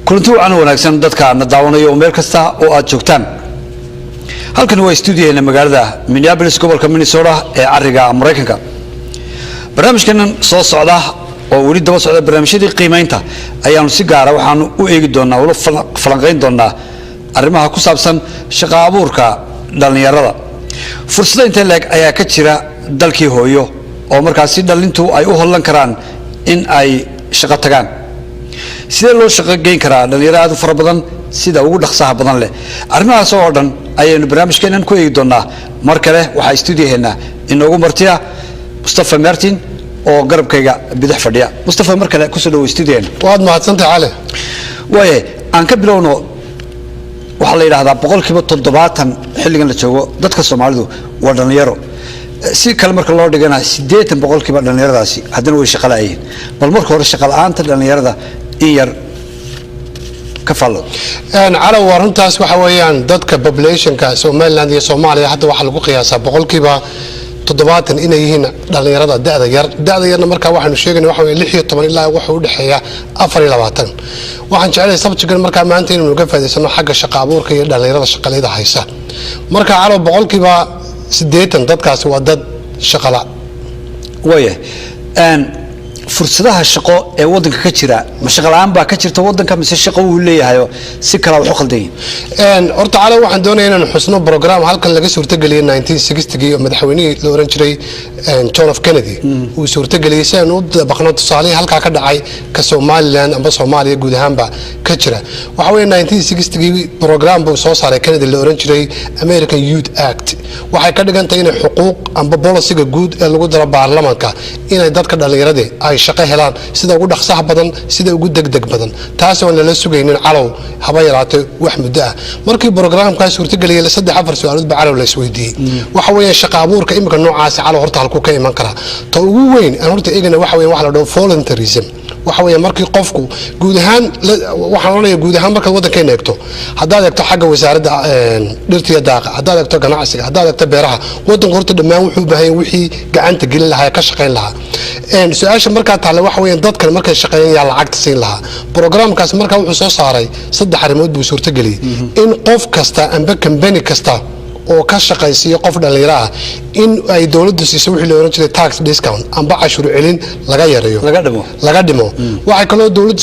kulanti wacan wanaagsan dadka na daawanayo meel kasta oo aad joogtaan halkan waa stuudiyeena magaalada Minneapolis gobolka Minnesota ee ariga Mareykanka barnaamijkan soo socda oo wali daba socda barnaamijyadii qiimeynta ayaanu si gaar ah waxaan u eegi doonaa wala falanqeyn doonaa arrimaha ku saabsan shaqo abuurka dhalinyarada fursado inta leeg ayaa ka jira dalkii hooyo oo markaas dhalintu ay u holan karaan in ay shaqo tagaan sidee loo shaqo geyn karaa dhalinyarada fara badan sida ugu dhaqsaha badan leh arrimahaas oo dhan ayaynu barnaamijkeenan ku eegi doonaa mar kale waxa stuudiyeena inoogu martiya Mustafa Martin oo garabkayga bidix fadhiya Mustafa mar kale ku soo dhaw stuudiyeena waad mahadsantahay cali way aan ka bilowno waxa la yiraahdaa boqolkiiba 70 xilligan la joogo dadka Soomaalidu waa dhalinyaro si kale marka loo dhigana 80% dhalinyaradaasi haddana way shaqo la'aayeen bal marka hore shaqo la'aanta dhalinyarada in yar ka falo cali warantaas waxa weeyaan dadka populationka Soomaaliland iyo Soomaaliya hadda waxa lagu qiyaasaa boqolkiiba 70 inay yihiin dhalinyarada da'da yarna marka waxaanu sheegnay waxa weeye 16 ilaa waxa u dhaxeeya 24 waxaan jecelahay sababta marka maanta inuu ka faa'iideysano xagga shaqo abuurka iyo dhalinyarada shaqaleeda haysa marka cali boqolkiiba 80 dadkaas waa dad shaqala way fursadaha shaqo ee wadanka ka jira ma shaqo la'aan baa ka jirta wadanka mise shaqo uu leeyahay si kala wax u khaldan horta cali waxaan doonayaa inaan xusno program halkan laga suurtageliyay 1960 madaxweynihii la oran jiray John F Kennedy uu suurtageliyay si aanu dabaqno tusaalaha halka ka dhacay ka Soomaaliland amba Soomaaliya guud ahaanba ka jira waxa weeye 1960 program buu soo saaray Kennedy la oran jiray American Youth Act waxay ka dhigantay in xuquuq amba policy-ga guud ee lagu daro baarlamaanka inay dadka dhalinyarada ay shaqo helaan sida ugu dhaqsaha badan sida ugu degdeg badan taas oo la sugaynin calow haba yaraatay wax muddo ah markii programka suurtageliyay 3-4 su'aalood ba calow la isweydiiyay waxa weeye shaqo abuurka imika noocaas calow horta halku ka iman kara ta ugu weyn aan horta eegana waxa weeye wax la dhaho volunteerism waxa weeye markii qofku guud ahaan waxaan oranaya guud ahaan marka wadanka eegto hadaad eegto xagga wasaaradda dhirta iyo daaqa hadaad eegto ganacsiga hadaad eegto beeraha wadanka horta dhammaan wuxuu u baahan yahay wixii gacanta gelin lahaa ka shaqeyn lahaa su'aasha marka taale waxa weeye dadkan markay shaqeeyaan lacagta siin lahaa programkaas marka wuxuu soo saaray 3 arrimood buu suurtageliyay in qof kasta amba company kasta oo ka shaqaysiyo qof dhalinyaro ah in ay dawladdu siiso wixii la oran jiray tax discount amba cashuur celin laga yareeyo laga dhimo waxa kale oo dawladdu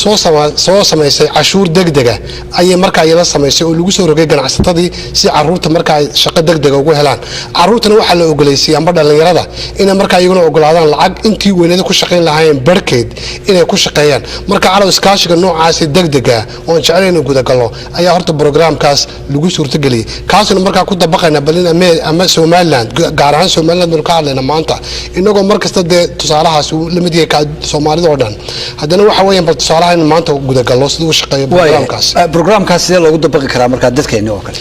soo sameysay cashuur degdeg ah ay marka ay la sameysay oo lagu soo rogay ganacsatadii si caruurta marka ay shaqo degdeg ugu helaan caruurtana waxa la ogoleysay amba dhalinyarada in marka ayaguna ogolaadaan lacag intii weynada ku shaqeyn lahaayeen barkeed inay ku shaqeeyaan marka calaw iskaashiga noocaas degdeg ah oo jeclayna guud galo ayaa horta programkaas lagu suurtageliyay kaasina marka ku dabaqayna balin ama Soomaaliland gaar ahaan Soomaaliland ka hadlayna maanta inagoo markasta de tusaalahaas la mid yahay Soomaalida oo dhan haddana waxa weeyaan bal tusaalahan maanta guud galo sidoo shaqeeyo programkaas sidee loogu dabaqi karaa marka dadkeena oo kale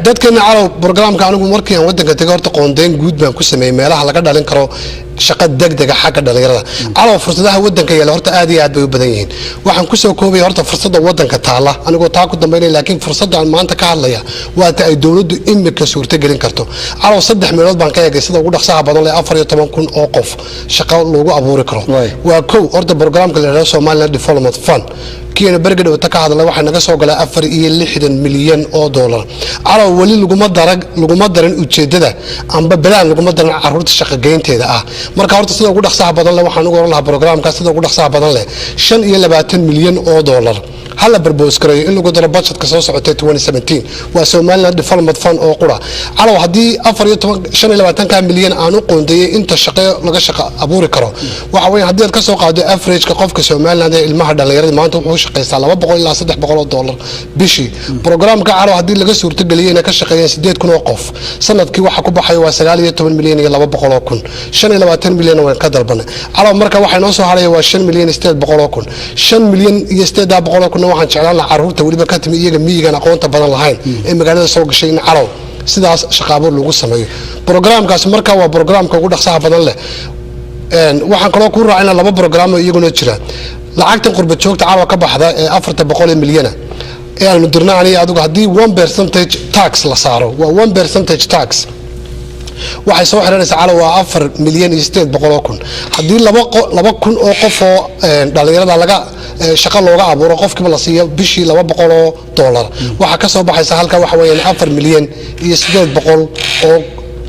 dadkeena calaw programka anigu markii aan wadanka tagay horta qoondeyn guud baan ku sameeyay meelaha laga dhalin karo shaqo degdeg ah xagga dhalinyarada calaw fursadaha wadanka yaala horta aad iyo aad bay u badan yihiin waxaan ku soo koobay horta fursada wadanka taala anigoo taa ku dambeynay laakiin fursada aan maanta ka hadlaya waa ta ay dawladdu imika suurtagelin karto calaw 3 meelood baan ka eegay sida ugu dhaqsaha badan leh 14,000 oo qof shaqo lagu abuuri karo waa kow horta programka la yiraahdo Somaliland Development Fund kiina bargad oo ka hadlay waxa naga soo galay 4.6 milyan oo dollar calaw wali laguma daran ujeedada amba balaan laguma daran caruurta shaqo geynteeda ah marka horta sida ugu dhaqsaha badan leh waxaan ugu oran lahaa programka sida ugu dhaqsaha badan leh 25 milyan oo dollar hala barboos karay in lagu daro budgetka soo socotay 2017 waa Somaliland Development Fund oo qura calaw hadii 25 milyan aan u qoondeeyay inta shaqo laga shaqo abuuri karo waxa weeye hadii aad ka soo qaado average ka qofka Somaliland ee ilmaha dhalinyarada maanta wuxuu shaqeystaa 200 ilaa 300 dollar bishii programka calaw hadii laga suurtageliyay in ka shaqeeyaan 8,000 oo qof sanadkii waxa ku baxay waa 19 milyan iyo 200,000 25 milyan oo ka dalbanay calaw marka waxa noo soo haray waa 5 milyan 800,000 5 milyan iyo 800,000 waxaan jeclaan lahaa caruurta waliba ka timi iyaga miyigan aqoonta badan lahayn ee magaalada soo gashay in calaw sidaas shaqaabo lagu sameeyo programkaas marka waa programka ugu dhaqsaha badan leh waxaan kaloo ku raacayna 2 program oo iyaguna jira lacagta qurba joogta calaw ka baxda ee 400 milyan ee aanu dirnaa adigu hadii 1% tax la saaro waa 1% tax waxay soo xireenaysaa calaw waa 4 milyan iyo 800,000 hadii 2,000 oo qof oo dhalinyarada shaqo looga abuuro qofkiiba la siiyo bishii $200 waxa ka soo baxaysa halka waxa weeyaan 4 milyan iyo 800 oo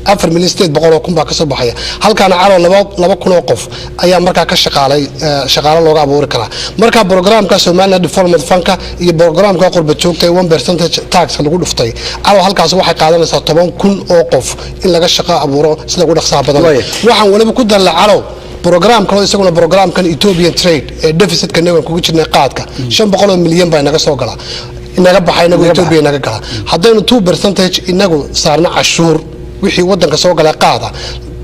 4 milyan 800 kun baa ka soo baxaya halkaana calo 2,000 oo qof ayaa markaa ka shaqaale looga abuuri karaa marka programka Somaliland Development Fund iyo programka qurba joogta 1% tax lagu dhuftay calo halkaas waxay qaadanaysaa 10,000 oo qof in laga shaqo abuuro sida ugu dhaqsaha badan waxaan waliba ku dalay calo program kale isaguna programkan Ethiopian Trade ee deficit-ka naga kugu jirnay qaadka 500 milyan baa naga soo gala inaga baxay inagu Ethiopia naga gala haddaynu 2% inagu saarna cashuur wixii wadanka soo galay qaada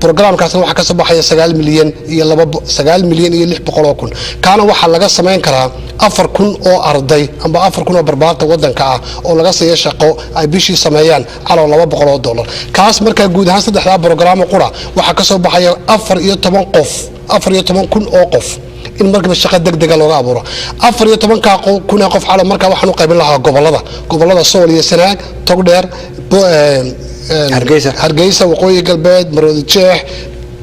programkaasna waxa ka soo baxaya 9 milyan iyo 600 kun kaana waxa laga sameyn karaa 4,000 oo arday amba 4,000 oo barbaarta wadanka ah oo laga siiyo shaqo ay bishii sameeyaan calo $200 kaas marka guud ahaan saddexda program qura waxa ka soo baxaya 14 kun oo qof in markaba shaqo degdeg ah looga abuuro 14 kun oo qof calo marka waxaan u qaybin lahaa gobolada Sool iyo Sanaag Togdheer Hargeysa waqooyi galbeed Maroodi Jeex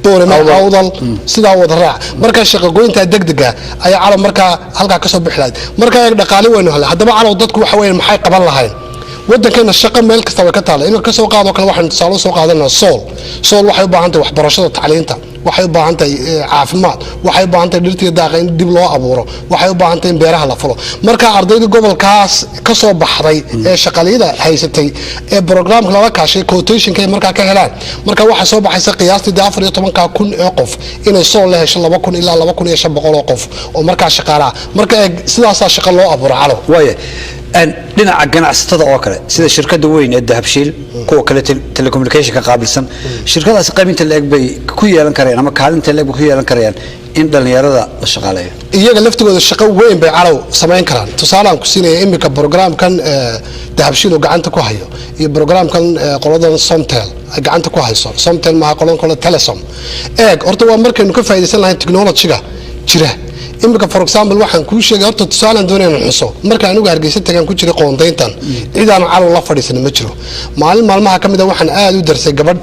Boorama Awdal sidaa wada raac marka shaqo goynta degdega ayaa calo marka halka ka soo bixilay marka ay dhaqaale weyn u helay hadaba calo dadku waxa weeyaan maxay qaban lahayn wadankeena shaqo meel kasta way ka taala in ka soo qaado kale waxaan tusaale soo qaadanaa Sool waxay u baahan tahay waxbarashada tacliinta waxay u baahan tahay caafimaad waxay u baahan tahay dhirta daaqa in dib loo abuuro waxay u baahan tahay in beeraha la falo marka ardayda gobolkaas ka soo baxday ee shaqaaliyada haysatay ee programka laba kaashay quotation-ka marka ka helaan marka waxa soo baxaysa qiyaastii 14 kun oo qof inay Sool la hesho 2,000 ilaa 2,500 oo qof oo marka shaqaalaha marka sidaas shaqo loo abuuro calo dhinaca ganacsatada oo kale sida shirkadda weyn ee Dahabshiil kuwa kale telecommunication ka qaabilsan shirkadaas qaybinta leeg bay ku yeelan kareen ama kaalinta leeg ku yeelan kareen in dhalinyarada la shaqaaleeyo iyaga laftigooda shaqo weyn bay calow sameyn karaan tusaale aan ku siinaya imika programkan Dahabshiil oo gacanta ku hayo iyo programkan qoladan Somtel ay gacanta ku hayso Somtel ma qolada Telesom horta waa markaynu ka faa'iideysan lahayn technology-ga jira imika for example waxaan ku sheegay horta tusaalan doonayna xuso marka anigu Hargeysa tagaan ku jiray qoondayntan ciidan calo la fadhiisan ma jiro maalmaha kamid ah waxaan aad u darsay gabadh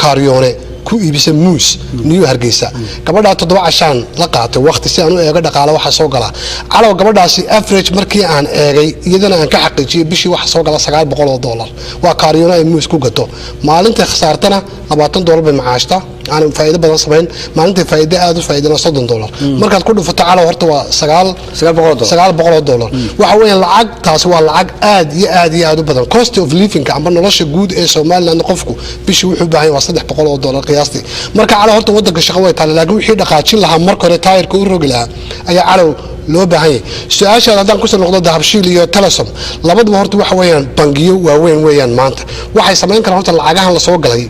kaaryoone ku iibisa muus New Hargeysa gabadha 7 cashaan la qaatay waqti si aan u eego dhaqaale waxa soo gala calo gabadhaasi average markii aan eegay iyadana aan ka xaqiijiyay bishii waxa soo gala $900 waa kaaryoone ay muus ku gato maalinta khasaartana $20 bay macaashta aan faa'iido badan sameyn maalinta faa'iido aad u faa'iidana $30 markaad ku dhufato calo horta waa $900 waxa weeyaan lacag taas waa lacag aad u badan cost of living amba nolosha guud ee Soomaaliland qofku bishii wuxuu baahan waa $300 qiyaastii marka calo horta wadanka shaqo way taala laakiin wixii dhaqaajin lahaa marka hore taayirka u rogi lahaa ayaa calo loo baahan yahay su'aasha hadaan ku soo noqdo Dahabshiil iyo Telesom labaduba horta waxa weeyaan bangiyo waaweyn weeyaan maanta waxay sameyn karaan horta lacagahan la soo galay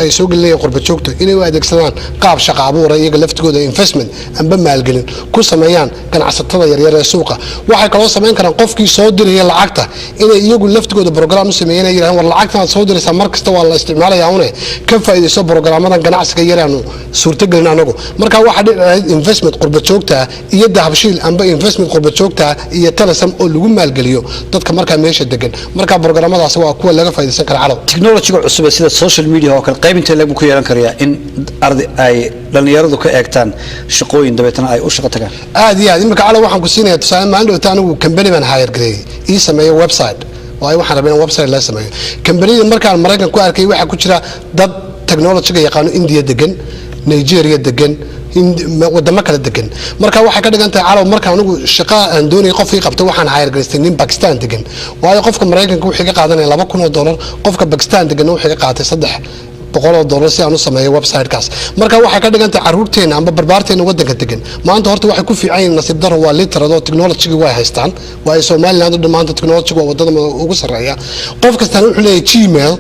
ay soo galay qurba joogto inay u adeegsadaan qaab shaqo abuur iyaga laftigooda investment amba maalgelin ku sameeyaan ganacsatada yaryar ee suuqa waxay kala sameyn karaan qofkii soo diray lacagta inay iyagu laftigooda program u sameeyaan ay yiraahdaan war lacagtan soo diraysa markasta waa la isticmaalayaa una ka faa'iideyso programmadan ganacsiga yaraan suurtagelin anagu marka waxa dhacay investment qurba joogta iyo Dahabshiil amba investment qurba joogta iyo Telesom oo lagu maalgeliyo dadka marka meesha degan marka programmadaas waa kuwa laga faa'iideysan kara calo technology cusub sida social media oo kale qaybinta leeg ku yeelan kariya in arday ay dhalinyaradu ka eegtaan shaqooyin dabeetana ay u shaqo tagaan aad imika calo waxaan ku siinayaa tusaale maalin dhowtaan anigu company baan hire gareeyay ii sameeyo website waxaan rabaa in website la sameeyo company markaan Mareykan ku arkay waxa ku jira dad technology-ga yaqaan India degan Nigeria degan wadamo kala degan marka waxa ka dhigantaa calaw marka anigu shaqo aan doonay qof ii qabto waxaan hayr gareystay nin Pakistan degan waayo qofka Mareykanka wuxuu ka qaadanaya $2,000 qofka Pakistan degan wuxuu ka qaatay $300 si aan u sameeyo website-kaas marka waxa ka dhigantay caruurteena amba barbaarteena wadanka degan maanta horta waxay ku fiican yihiin nasiib daro waa literado technology way haystaan waa Soomaaliland dhamaanta technology waa wadada ugu sareeya qof kasta wuxuu leeyahay Gmail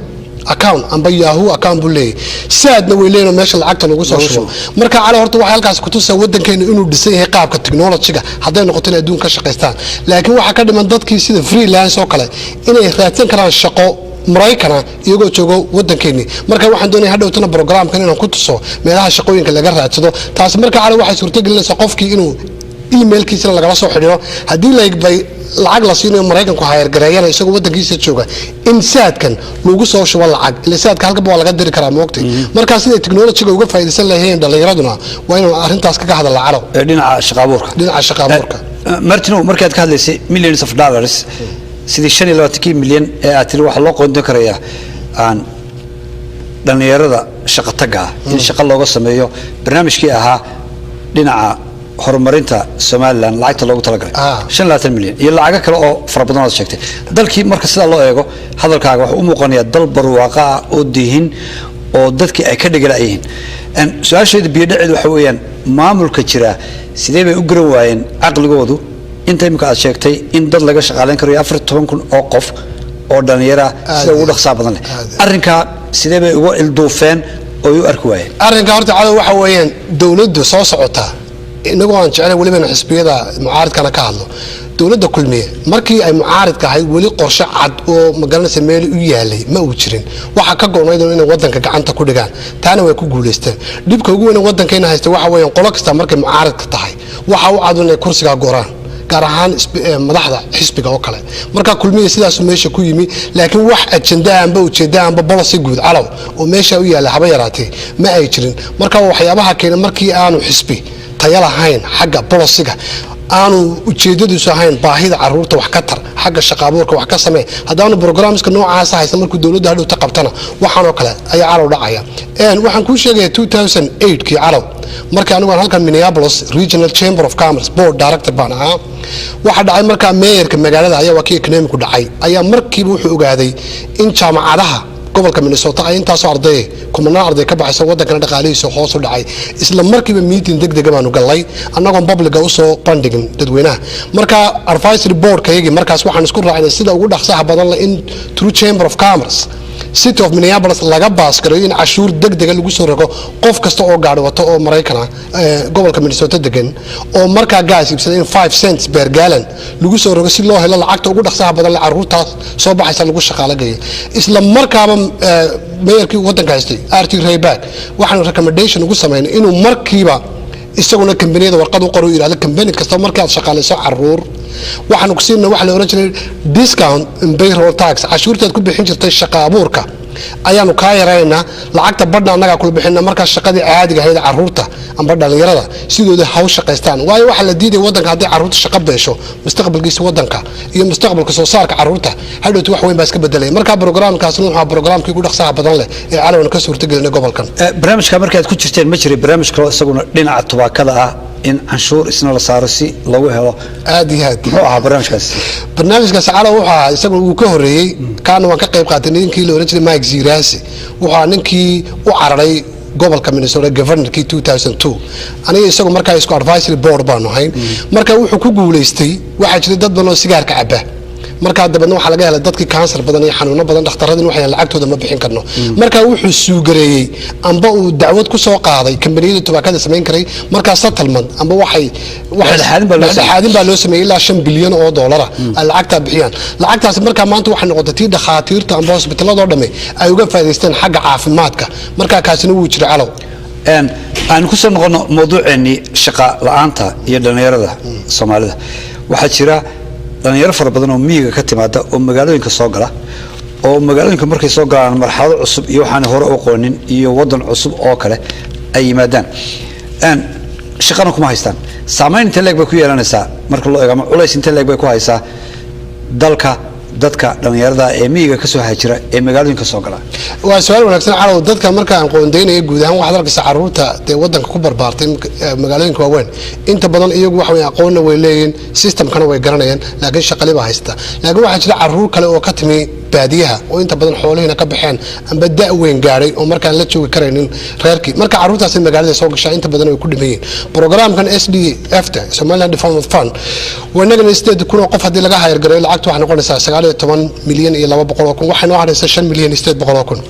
account amba Yahoo account buu leeyahay saadna way leeyahay meesha lacagta lagu soo shubo marka cala horta waxa halkaas ku tusay wadankeena inuu dhisan yahay qaabka technology-ga haday noqoto in adduunka ka shaqeystaan laakiin waxa ka dhiman dadkii sida freelance oo kale inay raadsan karaan shaqo Mareykan iyagoo joogo wadankeeni marka waxaan doonayaa hadhowtana programkan inaan ku tuso meelaha shaqooyinka laga raadsado taas marka cala waxa suurtagelinaysa qofkii inuu emailkiisa laga soo xidhiyo hadii lacag la siinayo Mareykanku hayr gareeyana isagoo wadankiisa jooga in saadkan lagu soo shubo lacag ila saadka halka baa laga diri karaa moogtay marka sida technology-ga uga faa'iideysan lahayn dhalinyaraduna waa inuu arintaas kaga hadal calo dhinaca shaqo abuurka martino markaad ka hadlaysay millions of dollars sidii 25 milyan ee aad tiri waxa loo qoondan karayaa aan dhalinyarada shaqo taga in shaqo looga sameeyo barnaamijkii ahaa dhinaca horumarinta Soomaaliland lacagta loogu talagalay 25 milyan iyo lacag kale oo fara badan oo sheegtay dalkii marka sida loo eego hadalkaaga waxa uu muuqanayaa dal barwaaqo ah oo dihin oo dadkii ay ka dhigalayeen su'aasheedu biyadhacid waxa weeyaan maamulka jira sidee bay u garan waayeen aqligoodu inta imka aad sheegtay in dad laga shaqaaleyn karo 14,000 oo qof oo dhalinyaro sida ugu dhaqsaha badan leh arrinka sidee bay ugu ilduufeen oo u arki waayeen arrinka horta cadaw waxa weeyaan dawladdu soo socota inagu aan jeclay waliba xisbiyada mucaaradkana ka hadlo dawladda kulmiye markii ay mucaaradka ahayd wali qorshe cad oo magaranaysa meel u yaalay ma uu jirin waxa ka go'nayd inay wadanka gacanta ku dhigaan taana way ku guuleysteen dibka ugu weyn wadankeena haysta waxa weeyaan qolo kasta markay mucaaradka tahay waxa uu cad inay kursiga gooraan gaar ahaan madaxda xisbiga oo kale marka kulmiye sidaas meesha ku yimi laakiin wax ajenda aanba ujeeda aanba policy guud calaw oo meesha u yaala haba yaraatay ma ay jirin marka waxyaabaha keenay markii aanu xisbi tayala hayn xagga policyga aanu ujeedadiisu ahayn baahida caruurta wax ka tar xagga shaqo abuurka wax ka samee hadaanu programska noocaas haysan markuu dawladda hadhow ta qabtana waxaan oo kale ayaa calaw dhacaya waxaan ku sheegay 2008 kii calaw markii anigu halkan Minneapolis Regional Chamber of Commerce Board Director baan ahaa waxa dhacay markaa mayorka magaalada ayaa waa kii economic ku dhacay ayaa markiiba wuxuu ogaaday in jaamacadaha gobolka Minnesota ay intaas arday kumanaan arday ka baxaysan wadankana dhaqaalihiisa hoos u dhacay isla markiiba meeting degdeg ah baanu galay annagoo public u soo bandhigin dadweynaha marka advisory board kayagi markaas waxaan isku raacnay sida ugu dhaqsaha badan la in through Chamber of Commerce City of Minneapolis laga baas gareeyo in cashuur degdeg ah lagu soo rogo qof kasta oo gaadhi wato oo Mareykan gobolka Minnesota degan oo markaa gaas ibsaday in 5 cents per gallon lagu soo rogo si loo helo lacagta ugu dhaqsaha badan la caruurtaas soo baxaysa lagu shaqaale geeyo isla markaaba mayorkii wadanka haystay RT Rayback waxaan recommendation ugu sameeyay inuu markiiba isaguna kambaniyada warqad u qoro yiraahdo kambani kasta markaad shaqaaleyso caruur waxaan ku siinaa wax la oran jiray discount in payroll tax cashuurtaad ku bixin jirtay shaqo abuurka ayaanu ka yareynaa lacagta badna anaga ku bixinaa marka shaqadii caadiga ahayd caruurta amba dhalinyarada sidooda haw shaqeystaan waayo waxa la diiday wadanka hadii caruurta shaqo beesho mustaqbalkiisa wadanka iyo mustaqbalka soo saarka caruurta hadhow wax weyn baa iska bedelay marka programkaasna waxa programkii ugu dhaqsaha badan leh ee calawan ka suurtagelinay gobolkan barnaamijka markaad ku jirteen ma jiray barnaamij kale isaguna dhinaca tubaakada ah in canshuur isna la saaro si lagu helo aad iyo aad muxuu ahaa barnaamijkaas calaw waxa isagu uu ka horeeyay kaana waan ka qayb qaatay ninkii la oran jiray Mike Zirasi waxa ninkii u cararay gobolka Minnesota governorkii 2002 aniga isagu markaa isku advisory board baan ahay marka wuxuu ku guuleystay waxa jiray dad badan oo sigaarka caba marka dabadna waxa laga helay dadkii cancer badan iyo xanuuno badan dhakhtaradina waxay lacagtooda ma bixin karno marka wuxuu suugareeyay amba uu dacwad ku soo qaaday kambaniyada tubaakada sameyn karay marka settlement amba waxay dhaxaadin baa loo sameeyay ilaa 5 bilyan oo dollar lacagta bixiyaan lacagtaas marka maanta waxa noqotay tii dhakhaatiirta amba hospitallada dhamme ay uga faa'iideysteen xagga caafimaadka marka kaasina wuu jiray calaw aan ku soo noqono mawduuceeni shaqo la'aanta iyo dhalinyarada Soomaalida waxa jira dhalinyaro fara badan oo miyiga ka timaada oo magaalooyinka soo gala oo magaalooyinka markay soo galaan marxalado cusub iyo waxaan hore u aqoonin iyo wadan cusub oo kale ay yimaadaan shaqana kuma haystaan saameyn inta leeg bay ku yeelanaysaa marka loo eego culays inta leeg bay ku haysaa dalka dadka dhalinyarada ee miyiga ka soo hajira ee magaalooyinka soo gala waa su'aal wanaagsan calaw dadka marka aan qoondeynay guud ahaan waxa dalka caruurta ee wadanka ku barbaartay magaalooyinka waaweyn inta badan iyagu wax weyn aqoon way leeyeen systemkana way garanayaan laakiin shaqale baa haysta laakiin waxa jira caruur kale oo ka timi baadiyaha oo inta badan xoolaheena ka baxeen amba da'weyn gaaray oo markaan la joogi karaynin reerkii marka caruurtaas magaalada soo gashay inta badan ay ku dhimayeen programkan SDF Somaliland Development Fund wanaagna isteed kuna qof hadii laga hayr garay lacagtu waxa noqonaysaa 19 milyan iyo 200 kun waxay noo haraysaa 5 milyan 800 kun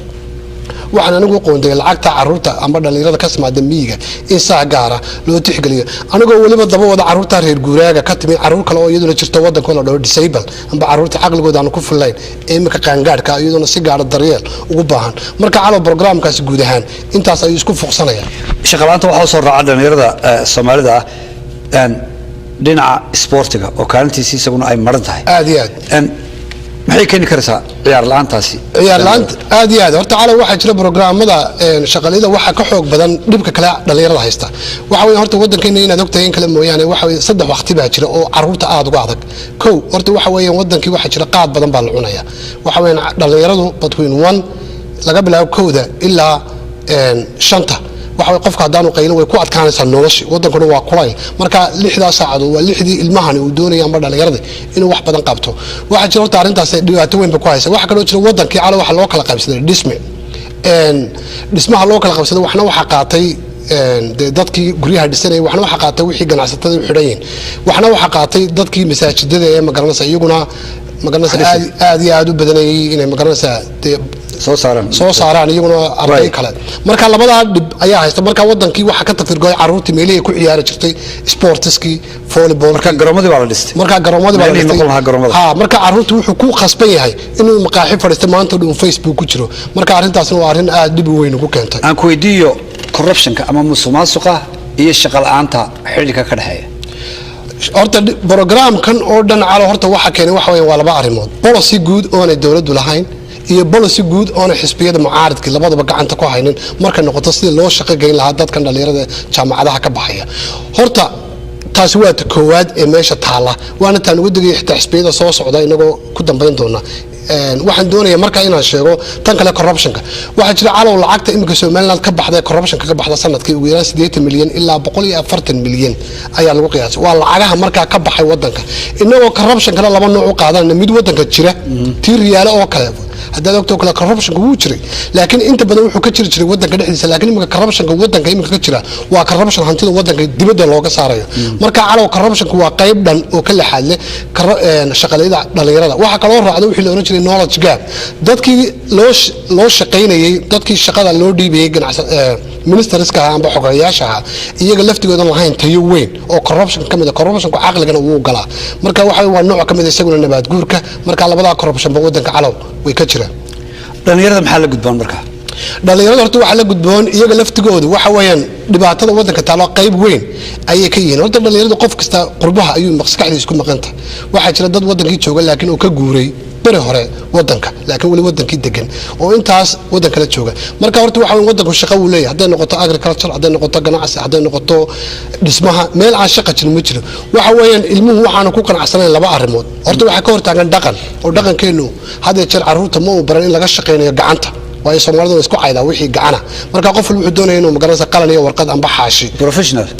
waxaan anigu qoonday lacagta caruurta amba dhalinyarada ka samaada miyiga in saa gaara loo tixgeliyo anigoo waliba daba wada caruurta reer guuraaga ka timi caruur kale oo iyaduna jirto wadanka la dhaho disable amba caruurta caqligooda aan ku filayn ee imika qaangaadhka iyaduna si gaar daryeel ugu baahan marka calaw programkaas guud ahaan intaas ay isku fuqsanayaan shaqalaanta waxa soo raacay dhalinyarada Soomaalida dhinaca sportiga oo kaalintiisa isaguna ay maran tahay aad iyo aad maxay keeni karaysaa ciyaar la'aantaasi ciyaar la'aanta aad iyo aad horta calaw waxaa jira programmada shaqalida waxa ka xoog badan dhibka kale dhalinyarada haysta waxa weeye horta wadankeena inaad ogtahay in kale mooyaane waxa weeye saddex waqti baa jira oo caruurta aad uga adag kow horta waxa weeye wadankii waxa jira qaad badan baa la cunaya waxa weeye dhalinyaradu between 1 laga bilaabo kowda ilaa 5 waxa qofka hadaan uu qaylo way ku adkaanaysaa nolosha wadankuna waa kulay marka 6 saacadood waa 6dii ilmahan uu doonayay amba dhalinyarada inuu wax badan qabto waxa jira horta arintaas dhibaato weyn ku haysa waxa kale oo jira wadankii calaw waxa loo kala qaybsaday dhismaha loo kala qaybsaday waxna waxa qaatay dadkii guryaha dhisanay waxna waxa qaatay wixii ganacsatada u xidhayeen waxna waxa qaatay dadkii masaajidada ee magaranaysa iyaguna magaranaysa aad iyo aad u badanayay inay magaranaysa soo saaraan iyaguna arday kale marka labada dib ayaa haysta marka wadankii waxa ka tafirgooy caruurtii meelay ku ciyaari jirtay sportski volleyball marka garoomadii waa la dhistay marka marka caruurtii wuxuu ku khasban yahay inuu maqaaxi fadhiisto maanta uu Facebook ku jiro marka arintaasna waa arin aad dib weyn ugu keentay aan ku weydiiyo corruptionka ama musuqmaasuqa iyo shaqo la'aanta xiriirka ka dhaxeeya horta programkan oo dhan calo horta waxa keenay waxa weeye waa laba arimood policy good oo ay dawladdu lahayn iyo policy good oo xisbiyada mucaaradka labadaba gacanta ku haynin marka noqoto sidii loo shaqo geyn lahaa dadkan dhalinyarada jaamacadaha ka baxaya horta taasi waa ta koowaad ee meesha taala waana taan ugu dagay xitaa xisbiyada soo socda inagoo ku dambeyn doona waxaan doonayaa marka inaan sheego tan kale corruptionka waxa jira calow lacagta imika Soomaaliland ka baxday corruptionka ka baxda sanadkii ugu yaraan 80 milyan ilaa 140 milyan ayaa lagu qiyaasay waa lacagaha marka ka baxay wadanka inagoo corruptionka laba nooc u qaadanay mid wadanka jira tii riyaal oo kale hadda doctor kala corruption uu jiray laakiin inta badan wuxuu ka jiray wadanka dhexdiisa laakiin imika corruption wadanka imika ka jira waa corruption hantida wadanka dibadda looga saarayo marka calow corruption waa qayb dhan oo ka laxaad leh shaqalayda dhalinyarada waxa kale oo raacdo wixii la oran jiray knowledge gap dadkii loo shaqeynayay dadkii shaqada loo dhiibay ministerska amba xogayaasha iyaga laftigooda lahayn tayo weyn oo corruption kamid ah corruptionku aqligan uu galaa marka waxa waa nooc kamid ah isaguna nabaad guurka marka labada corruption wadanka calow way ka jiraan dhalinyarada maxaa la gudboon marka dhalinyarada horta waxa la gudboon iyaga laftigooda waxa weeyaan dhibaatada wadanka taalo qayb weyn ayay ka yihiin horta dhalinyarada qof kasta qurbaha ayuu maskaxdiisa ku maqanta waxa jira dad wadankii jooga laakiin uu ka guuray bari hore wadanka laakiin wali wadankii degan oo intaas wadanka la jooga marka horta waxa weyn wadanku shaqo uu leeyahay haday noqoto agriculture haday noqoto ganacsi haday noqoto dhismaha meel aan shaqo jirin ma jiro waxa weeyaan ilmuhu waxaan ku qanacsanayn laba arimood horta waxa ka hortaagan dhaqan oo dhaqankeenu haday jeer caruurta ma u baran in laga shaqeynayo gacanta way Soomaalidu isku caaydaa wixii gacana marka qof wuxuu doonayaa inuu magaranaysa qalan iyo warqad amba xaashi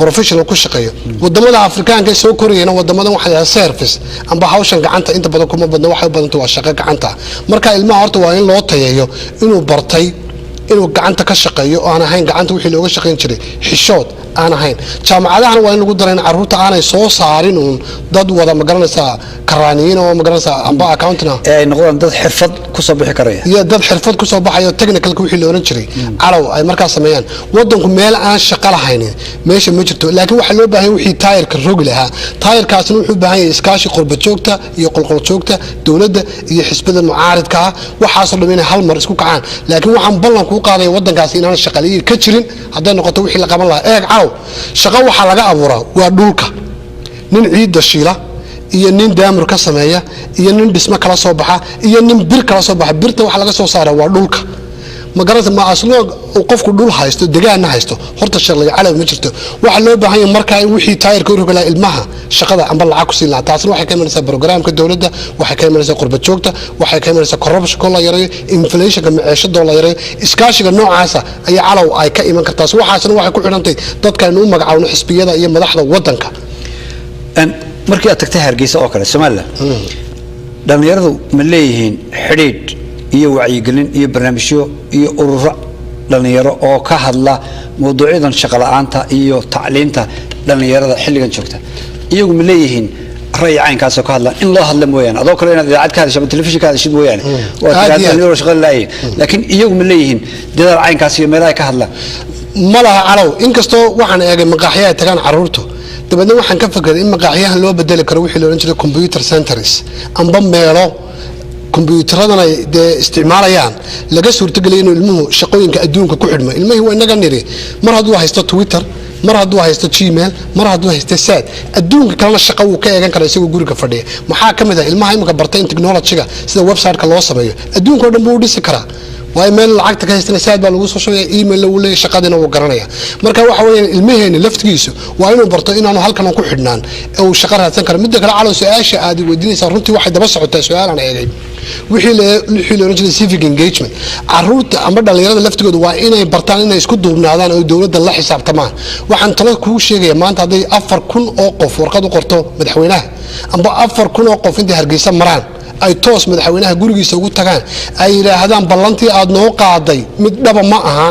professional ku shaqeeyo wadamada Afrikaanka soo korayna wadamada waxa service amba hawshan gacanta inta badan kuma badna waxa badan waa shaqo gacanta marka ilmaha horta waa in loo tayeeyo inuu bartay inuu gacanta ka shaqeeyo oo aan ahayn gacanta wixii looga shaqeyn jiray xishood aan ahayn jaamacadaha waa in lagu dareyn caruurta aanay soo saarin dad wada magaranaysa karaaniin oo magaranaysa amba accountant ay noqdaan dad xirfad ku soo bixi karaya iyo dad xirfad ku soo baxayo technical wixii loo oran jiray calaw ay markaa sameeyaan wadanku meel aan shaqo lahayn meesha ma jirto laakiin waxa loo baahan wixii taayirka rogi lahaa taayirkaasna wuxuu baahan yahay iskaashi qurba joogta iyo qolqol joogta dawladda iyo xisbada mucaaradka waxaas oo dhammaan hal mar isku kacaan laakiin waxaan ballan ku qaaday wadankaas inaan shaqaleeyay ka jirin haday noqoto wixii la qaban lahaa calaw shaqo waxa laga abuuraa waa dhulka nin ciid shiila iyo nin daamur ka sameeya iyo nin dhismo kala soo baxa iyo nin bir kala soo baxa birta waxa laga soo saaraa waa dhulka magarada ma aslo qofku dhul haysto deegaanna haysto horta shaqada calaw ma jirto waxa loo baahan yahay marka wixii taayirka u rogala ilmaha shaqada amba lacag ku siin taasna waxay ka imanaysaa programka dawladda waxay ka imanaysaa qurba joogta waxay ka imanaysaa corruption la yareeyo inflation maciishada la yareeyo iskaashiga noocaas ay calaw ay ka iman kartaa waxaasna waxay ku xidhantay dadka inuu magacaawno xisbiyada iyo madaxda wadanka markii aad tagtay Hargeysa oo kale Soomaaliland dhalinyaradu ma leeyihiin xidhiidh iyo wacyigelin iyo barnaamijyo iyo ururo dhalinyaro oo ka hadla mowduucyadan shaqo la'aanta iyo tacliinta dhalinyarada xilligan joogta iyagu ma leeyihiin ra'yi caynkaas oo ka hadla in loo hadla mooyaan adoo kale inaad idaacad ka hadasho ama telefishin ka hadasho mooyaan waa dhalinyaro shaqo la'aan laakiin iyagu ma leeyihiin dadaal caynkaas iyo meelaha ka hadla malaha calaw inkastoo waxaan eegay maqaaxiyaha tagaan caruurtu dabadna waxaan ka fikiray in maqaaxiyahan loo bedeli karo wixii loo oran jiray computer centers amba meelo computeradana ay isticmaalayaan laga suurtageliyo inuu ilmuhu shaqooyinka adduunka ku xidhmo ilmuhu waa inaga niri mar hadduu haysto Twitter mar hadduu haysto gmail mar hadduu haysto sad adduunka kalena shaqo wuu ka eegan karaa isagoo guriga fadhiya maxaa ka mid ah ilmaha imika bartay in technology-ga sida website-ka loo sameeyo adduunka oo dhan buu u dhisi karaa waayo meel lacagta ka haystana saad baa lagu soo shubaya email uu leeyahay shaqadina wuu garanaya marka waxa weeyaan ilmaheena laftigiisu waa inuu barto inaanu halkan ku xidhnaan ee uu shaqo raadsan karo midda kale calow su'aasha aad weydiinaysaa runtii waxay daba socotaa su'aalan eegay wixii la oran jiray civic engagement caruurta ama dhalinyarada laftigooda waa inay bartaan inay isku duubnaadaan oo dowladda la xisaabtamaan waxaan talo kuu sheegaya maanta hadday 4,000 oo qof warqad u qorto madaxweynaha amba 4,000 oo qof intay Hargeysa maraan ay toos madaxweynaha gurigiisa ugu tagaan ay yiraahdaan ballantii aad noo qaaday mid dhaba ma aha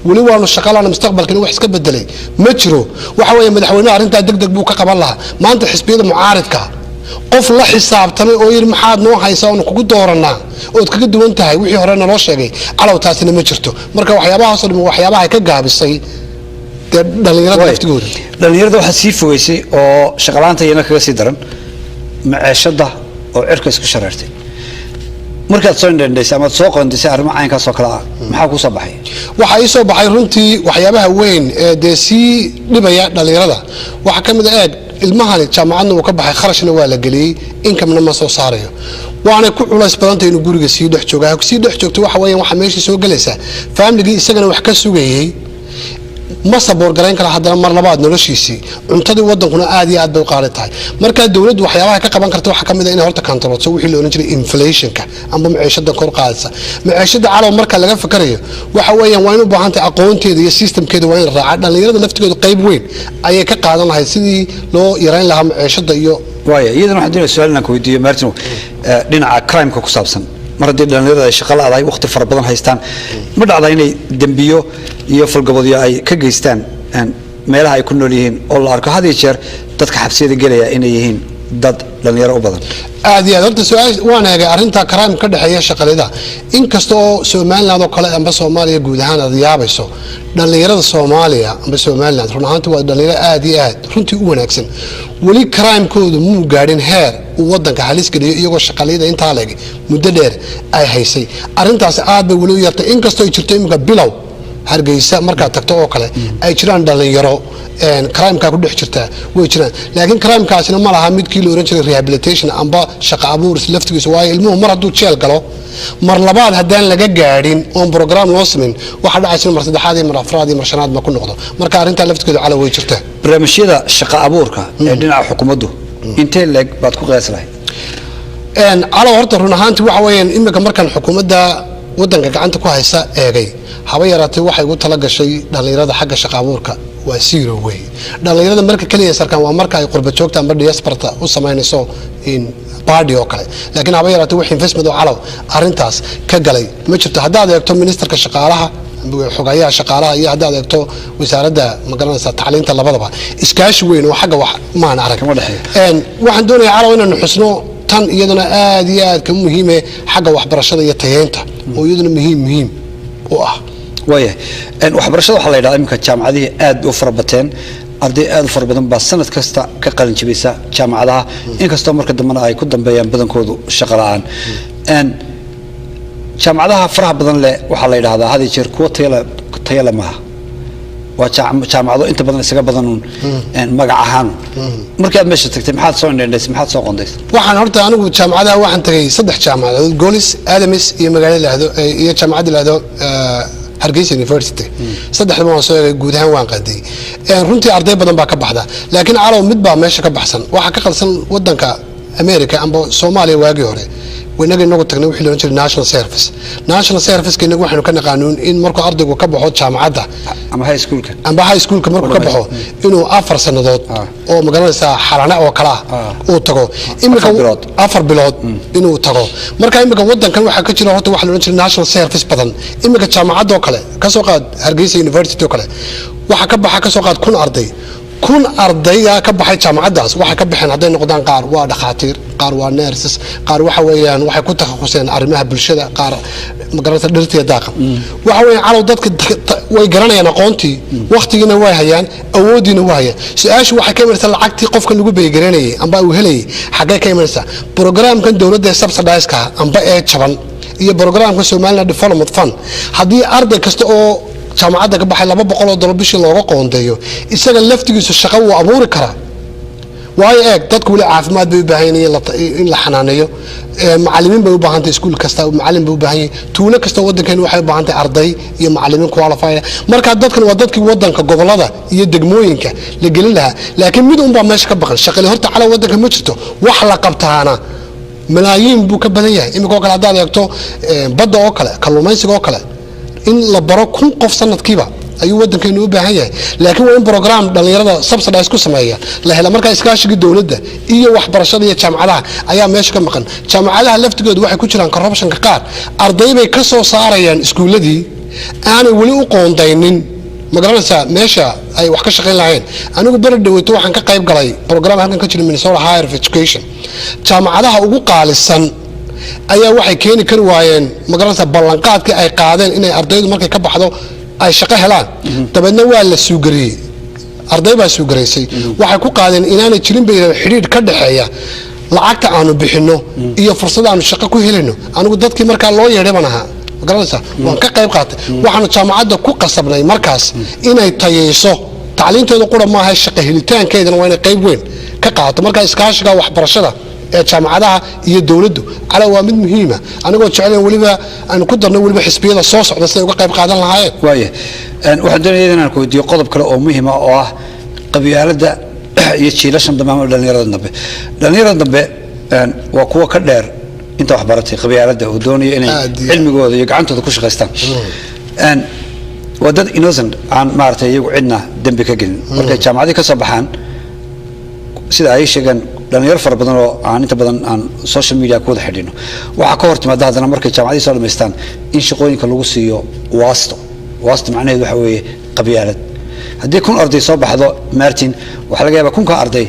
wali waanu shaqaalaana mustaqbalkina wax iska bedelay ma jiro waxa weeye madaxweynaha arinta degdeg buu ka qaban lahaa maanta xisbiyada mucaaridka qof la xisaabtamay oo yiri maxaad noo haysaa oo kugu dooranaa oo kaga duwan tahay wixii hore naloo sheegay calaw taasina ma jirto marka waxyaabahaas oo dhan waxyaabaha ay ka gaabisay dhalinyarada laftigooda dhalinyarada waxa sii fogeysay oo shaqalaanta iyana kaga sii daran maciishada oo cirka isku shareertay markaad soo indhaysay ama soo qoondisay arrimo caynkaas oo kala ah maxaa ku soo baxay waxa ay soo baxay runtii waxyaabaha weyn ee deesii dhibaya dhalinyarada waxa kamid ah ilmahani jaamacadna uu ka baxay kharashna waa la galiyay income-na ma soo saarayo waana ku culays badantay inuu guriga sii dhex joogaa sii dhex joogto waxa weeyaan waxa meeshii soo galaysa family isagana wax ka sugayay ma saboor gareyn kara haddana mar labaad noloshiisii cuntadii wadankuna aad iyo aad bay u qaali tahay marka dawladdu waxyaabaha ka qaban karta waxa kamid ah in horta controlso wixii la oran jiray inflationka amba maciishada kor qaadaysa maciishada calaw marka laga fakarayo waxa weeyaan waa in u baahan tahay aqoonteeda iyo systemkeeda waa in la raaca dhalinyarada laftigooda qayb weyn ayay ka qaadan lahayd sidii loo yareyn lahaa maciishada iyo waaya iyadana waxaan doonaya su'aal inaan ku weydiiyo Martin dhinaca crime-ka ku saabsan mar haddii dhalinyarada ay shaqo la'aday waqti fara badan haystaan ma dhacda inay dambiyo iyo falgaboodyo ay ka geystaan meelaha ay ku nool yihiin oo la arko had iyo jeer dadka xabsiyada gelaya inay yihiin dad dhalinyaro u badan aad iyo aad horta su'aal waan eegay arrinta crime ka dhaxeeya shaqalida inkastoo Soomaaliland oo kale amba Soomaaliya guud ahaan aad yaabayso dhalinyarada Soomaaliya amba Soomaaliland run ahaantii waa dhalinyaro aad iyo aad runtii u wanaagsan wali crime-koodu muu gaadhin heer uu wadanka halis geliyo iyagoo shaqalida inta leeg muddo dheer ay haysay arrintaas aad bay wali u yartay inkastoo ay jirto imika bilow Hargeysa marka tagto oo kale ay jiraan dhalinyaro crime-ka ku dhex jirta way jiraan laakiin crime-kaasina ma laha midkii la oran jiray rehabilitation amba shaqo abuur laftigiisa waayo ilmuhu mar hadduu jeel galo mar labaad haddaan laga gaadhin oon program loo sameyn waxa dhacaysa mar saddexaad iyo mar afraad iyo mar shanaad ma ku noqdo marka arrinta laftigeedu calaw way jirtaa barnaamijyada shaqo abuurka ee dhinaca xukuumaddu intee leeg baad ku qiyaas lahayd calaw horta run ahaantii waxa weeyaan imika markan xukuumadda wadanka gacanta ku haysa eegay haba yaraatay waxay ugu tala gashay dhalinyarada xagga shaqo abuurka waa zero way dhalinyarada marka kaliya sarkan waa marka ay qurba joogta amba diaspora u sameynayso in party oo kale laakiin haba yaraatay wax investment oo calaw arrintaas ka galay ma jirto haddaad eegto ministerka shaqaalaha xogayaha shaqaalaha iyo haddaad eegto wasaaradda magaranaysa tacliinta labadaba iskaashi weyn oo xagga wax maan arag waxaan doonayaa calaw inaan xusno tan iyaduna aad iyo aad ka muhiim ah xagga waxbarashada iyo tayeenta oo iyaduna muhiim u ah waaya waxbarashada waxa la yiraahdaa imka jaamacadaha aad u farabateen arday aad u farabadan baa sanad kasta ka qalin jabisa jaamacadaha inkastoo marka dambana ay ku dambeeyaan badankoodu shaqo la'aan jaamacadaha faraha badan leh waxa la yiraahdaa hadii jeer kuwa tayala maaha waa jaamacado inta badan isaga badan magac ahaan markii aad meesha tagtay maxaad soo indhaysay maxaad soo qoondaysay waxaan horta anigu jaamacadaha waxaan tagay 3 jaamacadood Golis Adamis iyo magaalada lahdo iyo jaamacada lahdo Hargeysa University saddexdaba waan soo eegay guud ahaan waan qaaday runtii arday badan baa ka baxda laakiin calaw mid baa meesha ka baxsan waxa ka qalsan wadanka America amba Soomaaliya waagii hore wanaga inagu tagnay wixii loo jeedo national service keenagu waxaanu ka naqaanuun in markuu ardaygu ka baxo jaamacadda ama high schoolka markuu ka baxo inuu 4 sanadood oo magaranaysa xarana oo kala uu tago imika 4 bilood inuu tago marka imika wadankan waxa ka jira horta waxa loo jeedo national service badan imika jaamacadda oo kale ka soo qaad Hargeysa University oo kale waxa ka baxa ka soo qaad 1,000 ardayga ka baxay jaamacadaas waxa ka baxeen haday noqdaan qaar waa dhaqaatiir qaar waa nurses qaar waxa weeyaan waxay ku takhasuseen arrimaha bulshada qaar magaranaysa dhirta daaqa waxa weeyaan calaw dadka way garanayaan aqoontii waqtigiina way hayaan awoodiina way hayaan su'aashu waxa ka imanaysa lacagtii qofka lagu beegaranayay amba uu helay xagee ka imanaysa programkan dawladda subsidize ka amba ee jaban iyo programka Somaliland Development Fund hadii arday kasta oo jaamacadda ka baxay $200 bishii looga qoondeeyo isaga laftigiisu shaqo uu abuuri karaa waayo eeg dadku wali caafimaad bay u baahan yihiin in la xanaaneeyo macallimiin bay u baahan tahay iskuul kasta macallin bay u baahan yihiin tuulo kasta waddankeena waxay u baahan tahay arday iyo macallimiin qualified marka dadkan waa dadkii waddanka gobolada iyo degmooyinka la gelin lahaa laakiin mid un baa meesha ka baqan shaqale horta calaw waddanka ma jirto wax la qabtaana malaayiin buu ka badan yahay imika oo kale haddaad eegto badda oo kale kalluumaysiga oo kale in la baro 1,000 qof sanadkiiba ayuu waddankeenu u baahan yahay laakiin waa in program dhalinyarada subsidize ku sameeya la hela markaa iskaashiga dawladda iyo waxbarashada iyo jaamacadaha ayaa meesha ka maqan jaamacadaha laftigoodu waxay ku jiraan corruptionka qaar arday bay ka soo saarayaan iskuuladii aanay weli u qoondaynin ma garanaysaa meesha ay wax ka shaqayn lahayn anigu bari dhaweyto waxaan ka qayb galay program halkan ka jira Minnesota Higher Education jaamacadaha ugu qaalisan ayaa waxay keeni kari waayeen ma garanaysaa ballanqaadkii ay qaadeen inay ardaydu markay ka baxdo ay shaqo helaan dabeedna waa la suugariyey arday baa suugaraysay waxay ku qaadeen inaanay jirin bay xiriir ka dhaxeeya lacagta aanu bixino iyo fursada aanu shaqo ku helino anigu dadkii markaa loo yeedhay baan ahaa garanaysaa waan ka qayb qaatay waxaanu jaamacadda ku qasabnay markaas inay tayeyso tacliinteedu qura maaha shaqo helitaankeedana waa inay qayb weyn ka qaato markaa iskaashiga waxbarashada ee jaamacadaha iyo dawladdu cala waa mid muhiima anigoo jecelayn waliba aan ku darno waliba xisbiyada soo socda si ay uga qayb qaadan lahaayeen waaye waxaan doonayaa inaan ku weydiiyo qodob kale oo muhiim ah oo ah qabyaaladda iyo jiilashan dhammaan dhalinyarada dambe waa kuwa ka dheer inta wax baratay qabyaaladda oo doonaya inay cilmigooda iyo gacantooda ku shaqaystaan waa dad innocent aan maaragtay iyagu cidna dembi ka gelin markay jaamacadii ka soo baxaan sida ay sheegeen dhalinyaro fara badan oo aan inta badan aan social media ku wada xidhiino waxaa ka hor timaada haddana markay jaamacadii soo dhamaystaan in shaqooyinka lagu siiyo waasto macnaheedu waxa weeye qabyaalad haddii 1,000 arday soo baxdo Martin waxaa laga yaabaa 1,000 arday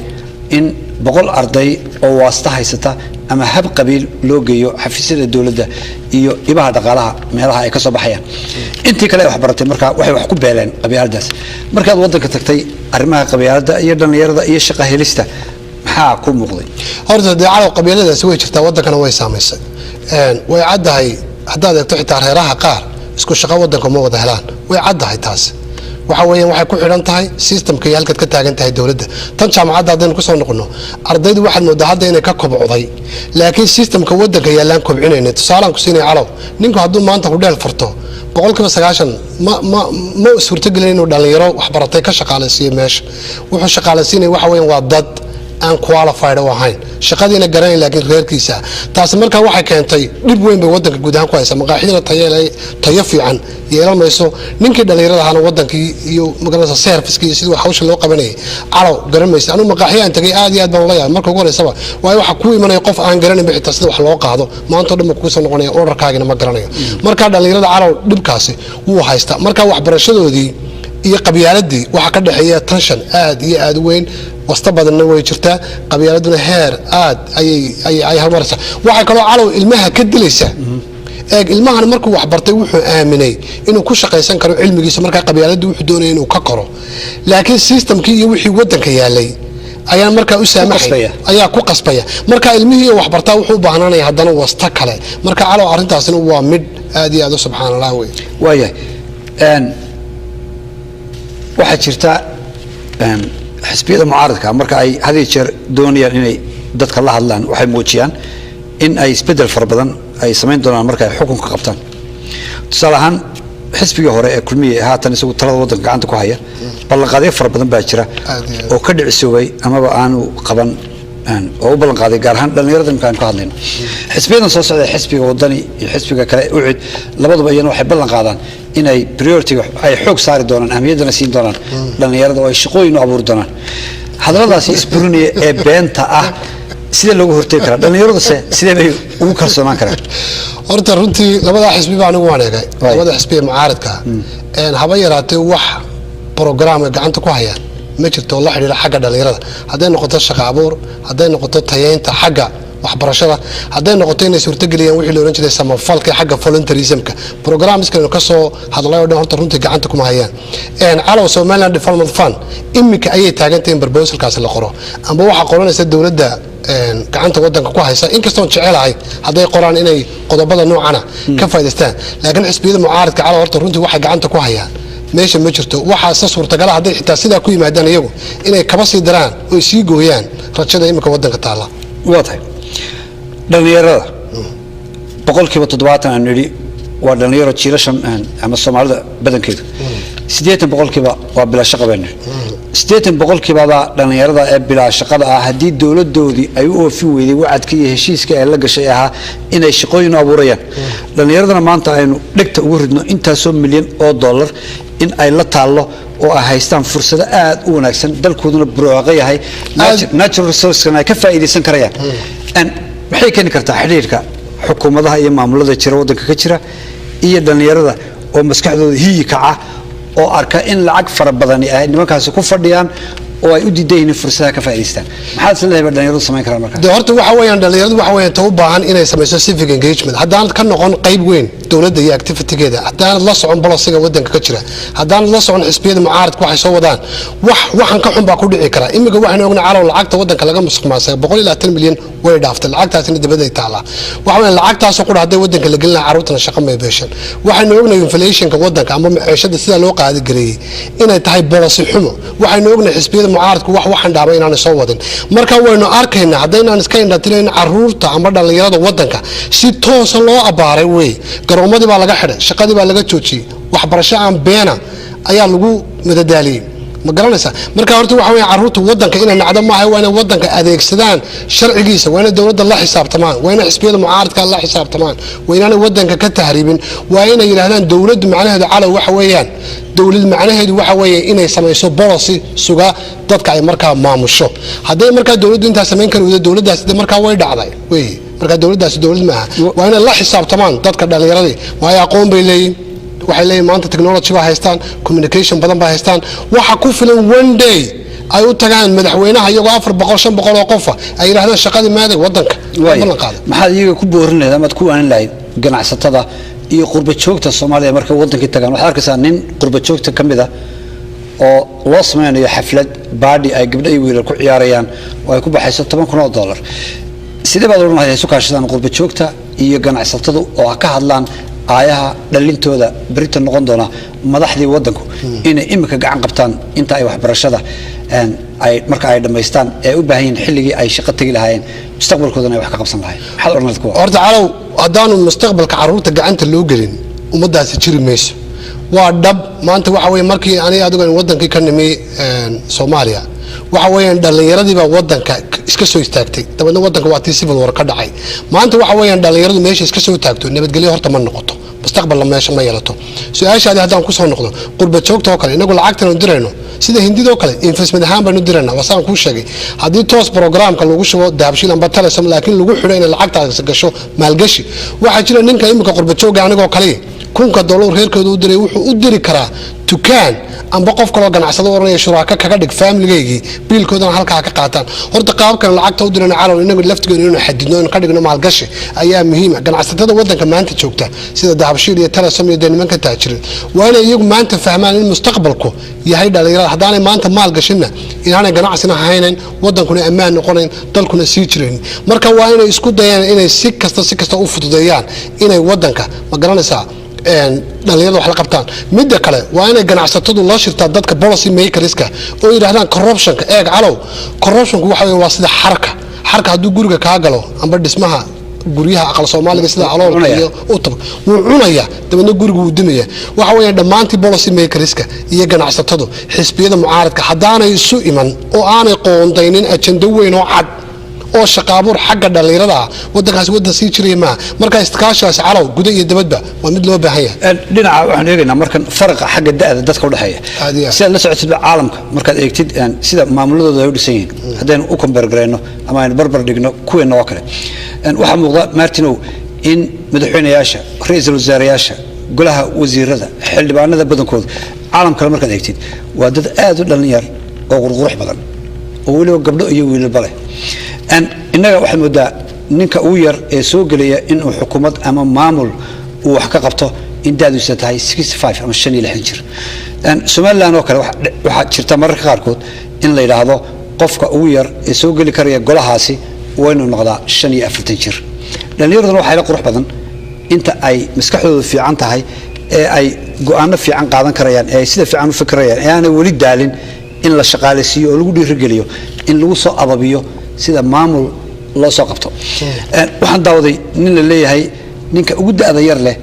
in 100 arday oo waasta haysata ama hab qabiil loo geeyo xafiisyada dawladda iyo ibaha dhaqaalaha meelaha ay ka soo baxayaan intii kale wax baratay marka waxay wax ku beeleen qabyaaladaas markaad waddanka tagtay arrimaha qabyaaladda iyo dhalinyarada iyo shaqo helista maxaa ku muuqday horta calaw qabyaaladaasi way jirtaa waddankana way saameysay way caddahay haddaad eegto xitaa reeraha qaar isku shaqo waddanka ma wada helaan way caddahay taas waxa weeyaan waxay ku xidhan tahay systemka iyo halkaad ka taagan tahay dawladda tan jaamacadda haddaynu ku soo noqono ardaydu waxaad moodaa hadda inay ka kobcday laakiin systemka waddanka yaallaan kobcinayna tusaalaan ku siinaya calaw ninku hadduu maanta hudheel furto 90% ma suurtagelin inuu dhalinyaro waxbaratay ka shaqaalaysiiyo meesha wuxuu shaqaalaysiinaya waxa weeyaan waa dad aan qualified oo ahayn shaqadiina garanay laakiin reerkiisa taas markaa waxay keentay dib weyn bay waddanka guud ahaan ku haysa maqaaxidina tayo fiican yeelanayso ninkii dhalinyarada ahana waddankii iyo magaranaysa servicekii sidii hawsha loo qabanayay calaw garanaysa anu maqaaxiya aan tagay aad iyo aad baan la yaabay marka ugu horeysaba waayo waxa ku imanaya qof aan garanay xitaa sida wax loo qaado maanta dhan ku soo noqonaya orderkaagina ma garanayo marka dhalinyarada calaw dhibkaasi wuu haysta marka waxbarashadoodii iyo qabyaaladii waxa ka dhaxeeya tension aad iyo aad weyn wasta badanna way jirtaa qabyaaladuna heer aad ay halmaraysa waxay kaloo calaw ilmaha ka dilaysa eeg ilmahan markuu wax bartay wuxuu aaminay inuu ku shaqaysan karo cilmigiisa markaa qabyaaladdu wuxuu doonaya inuu ka koro laakiin systemkii iyo wixii waddanka yaalay ayaa markaa u saamaxay ayaa ku qasbaya marka ilmihii wax bartaa wuxuu u baahnaanaya haddana wasta kale marka calaw arrintaasina waa mid aad iyo aad u subxaanallah wey waayahay waxaa jirta xisbiyada mucaaradka marka ay had iyo jeer doonayaan inay dadka la hadlaan waxay muujiyaan in ay isbedel fara badan ay samayn doonaan marka ay xukunka qabtaan tusaale ahaan xisbigii hore ee kulmiye haatan isagu talada waddanka gacanta ku haya ballanqaadyo fara badan baa jira oo ka dhicisoobay amaba aanu qaban oo u ballanqaaday gaar ahaan dhalinyarada imkaan ka hadlayno xisbiyadan soo socda xisbiga wadani iyo xisbiga kale ucid labaduba iyana waxay ballan qaadaan inay priority ay xoog saari doonaan ahmiyaddana siin doonaan dhalinyarada oo ay shaqooyin u abuuri doonaan hadalladaasi isburinaya ee beenta ah sidee loogu hortegi karaa dhallinyaraduse sidee bay ugu kalsoonaan karaan horta runtii labadaa xisbi baa anigu waan eegay labada xisbi ee mucaaradka haba yaraatee wax program ay gacanta ku hayaan ma jirto la xiriira xagga dhalinyarada hadday noqoto shaqo abuur hadday noqoto tayeynta xagga waxbarashada hadday noqoto inay suurtageliyaan wixii la oran jiray samafalka xagga volunteerismka programskana ka soo hadlay oo dhan horta runtii gacanta kuma hayaan calaw Somaliland Development Fund imika ayay taagantahay in proposalkaas la qoro amba waxa qoranaysa dawladda gacanta waddanka ku haysa inkastoo jecelahay hadday qoraan inay qodobada noocana ka faa'iideystaan laakiin xisbiyada mucaaradka calaw horta runtii waxay gacanta ku hayaan meesha ma jirto waxaase suurtagala hadday xitaa sidaa ku yimaadaan iyagu inay kaba sii daraan oo sii gooyaan rajada imika waddanka taalla. waa tahay dhallinyarada boqolkiiba 70 aan nidhi waa dhallinyaro jiilashan ama Soomaalida badankeedu 80% waa bila shaqo baan nidhi 80% dhallinyarada ee bila shaqada ah haddii dawladoodii ay u oofin weyday wacadkii iyo heshiiska ay la gashay ahaa inay shaqooyin u abuurayaan dhallinyaradana maanta aynu dhigta ugu ridno intaasoo milyan oo dollar in ay la taallo oo ay haystaan fursado aad u wanaagsan dalkooduna burooqa yahay natural resources ay ka faa'iideysan karayaan maxay keeni kartaa xiriirka xukuumadaha iyo maamulada jira waddanka ka jira iyo dhallinyarada oo maskaxdooda hiyi kaca oo arka in lacag fara badan ay nimankaasi ku fadhiyaan oo ay u diidayeen fursadaha ka faa'iideystaan maxaa isleeyahay dhalinyaradu sameyn karaan markaa horta waxa weeyaan dhalinyaradu waxa weeyaan u baahan inay samayso civic engagement haddaan ka noqon qayb weyn dawladda iyo activity-geeda haddaan la socon bolosiga waddanka ka jira haddaan la socon xisbiyada mucaaradka waxay soo wadaan waxan ka xun baa ku dhici kara imika waxaan ognahay calow lacagta waddanka laga musuqmaasay 110 milyan way dhaaftay lacagtaasina dibadda ay taala waxa weeyaan lacagtaas oo qura hadday waddanka la gelin caruurtana shaqo ma beeshan waxaan ognahay inflation-ka waddanka ama maciishada sida loo qaadi gareeyay inay tahay bolosi xumo waxaan ognahay xisbiyada mucaaradku waxaan dhaabay inaan soo wadin marka waynu arkaynaa haddaynan iska indhatireen caruurta ama dhalinyarada waddanka si toos loo abaaray way garoomadii baa laga xidhay shaqadii baa laga joojiyay waxbarasho aan beena ayaa lagu madadaaliyay ma garanaysaa marka horta waxa weeye caruurta waddanka inay nacdo maaha waa inay waddanka adeegsadaan sharcigiisa waa inay dawladda la xisaabtamaan waa inay xisbiyada mucaaradka la xisaabtamaan waa inaanay waddanka ka tahriibin waa inay yiraahdaan dawladdu macnaheedu calow waxa weeyaan dawlad macnaheedu waxa weeye inay samayso policy suga dadka ay markaa maamusho hadday markaa dawladdu intaa samayn karaydo dawladdaas markaa way dhacday way marka dawladdaas dawlad maaha waa inay la xisaabtamaan dadka dhalinyarada waa ay aqoon bay leeyihiin waxay leeyihiin maanta technology ba haystaan communication badan ba haystaan waxa ku filan one day ay u tagaan madaxweynaha iyagoo 400 500 oo qof ay yiraahdaan shaqadii maaday waddanka maxaad iyaga ku boorineed ama ku aanin lahayd ganacsatada iyo qurba joogta Soomaaliya marka waddanka tagaan waxa arkaysaa nin qurba joogta kamid ah oo loo sameeyo xaflad baadhi ay gabdho iyo wiilal ku ciyaarayaan oo ay ku baxayso $10,000 sidee baad oran lahayd sukaashadaan qurba joogta iyo ganacsatadu oo ka hadlaan aayaha dhalintooda Britain noqon doona madaxdii waddanku inay imika gacan qabtaan inta ay waxbarashada ay marka ay dhameystaan ee u baahan yihiin xilligii ay shaqo tagi lahaayeen mustaqbalkoodana ay wax ka qabsan lahaayeen maxaad oran lahayd kuwa horta calow haddaanu mustaqbalka caruurta gacanta loo gelin ummadaasi jiri mayso waa dhab maanta waxa weeye markii aniga adigu waddankii ka nimi Soomaaliya waxa weeyaan dhalinyaradii baa waddanka iska soo istaagtay dabadna waddanka waa tii civil war ka dhacay maanta waxa weeyaan dhalinyaradu meesha iska soo taagto nabadgelyo horta ma noqoto mustaqbal meesha ma yeelato su'aashaadii haddaan ku soo noqdo qurba joogta oo kale inagu lacagtan u dirayno sida hindida oo kale investment ahaan baan u diraynaa wasaan ku sheegay haddii toos programka lagu shubo daabshiil amba telesom laakiin lagu xidho in lacagtaas gasho maalgashi waxa jira ninka imika qurba jooga anigoo kale $1,000 reerkooda u diray wuxuu u diri karaa dukaan amba qof kale oo ganacsado oranaya shuraaka kaga dhig family-geygii biilkoodana halkaa ka qaataan horta qaabkan lacagta u dirana calow inagu laftigeena inuu xadidno in ka dhigno maalgashi ayaa muhiim ah ganacsatada waddanka maanta joogta sida dahabshiil iyo telesom iyo nimanka taajirin waa inay iyagu maanta fahmaan in mustaqbalku yahay dhalinyarada haddaanay maanta maalgashinna inaanay ganacsina haynayn waddankuna ammaan noqonayn dalkuna sii jirayn marka waa inay isku dayaan inay si kasta u fududeeyaan inay waddanka ma garanaysaa dhalinyarada wax la qabtaan midda kale waa inay ganacsatadu la shirtaa dadka policy makerska oo yiraahdaan corruptionka eeg calow corruptionku waxa weeye waa sida xarka hadduu guriga ka galo amba dhismaha guryaha aqal Soomaaliga sida aloolka iyo utab wuu cunaya dabadna gurigu uu dimaya waxa weeye dhamaantii policy makerska iyo ganacsatadu xisbiyada mucaaradka haddaanay isu iman oo aanay qoondaynin ajenda weyn oo cad oo shaqaabuur xagga dhalinyarada waddankaas waddan sii jiray ma marka iskaashaas calow gudaha iyo dibadba waa mid loo baahan yahay dhinaca waxaan eegaynaa markan farqa xagga da'da dadka u dhaxeeya sida la socotid caalamka markaad eegtid sida maamuladooda ay u dhisan yihiin haddaynu u compare gareyno ama aynu barbar dhigno kuweena oo kale waxaa muuqda Martinow in madaxweynayaasha ra'iisul wasaarayaasha golaha wasiirada xildhibaanada badankooda caalamka markaad eegtid waa dad aad u dhalinyar oo qurqurux badan oo waliba gabdho iyo wiilal leh innaga waxaan moodaa ninka ugu yar ee soo gelaya inuu xukuumad ama maamul uu wax ka qabto in daadiisa tahay 65 ama 65 jir Soomaaliland oo kale waxa jirta mararka qaarkood in la yiraahdo qofka ugu yar ee soo gali karaya golahaasi waa inuu noqdaa 45 jir dhalinyaradu waxay la qurux badan inta ay maskaxdoodu fiican tahay ee ay go'aano fiican qaadan karayaan ee sida fiican u fikirayaan ee aanay wali daalin in la shaqaaleysiiyo oo lagu dhiirigeliyo in lagu soo ababiyo sida maamul loo soo qabto waxaan daawaday nin la leeyahay ninka ugu da'da yar leh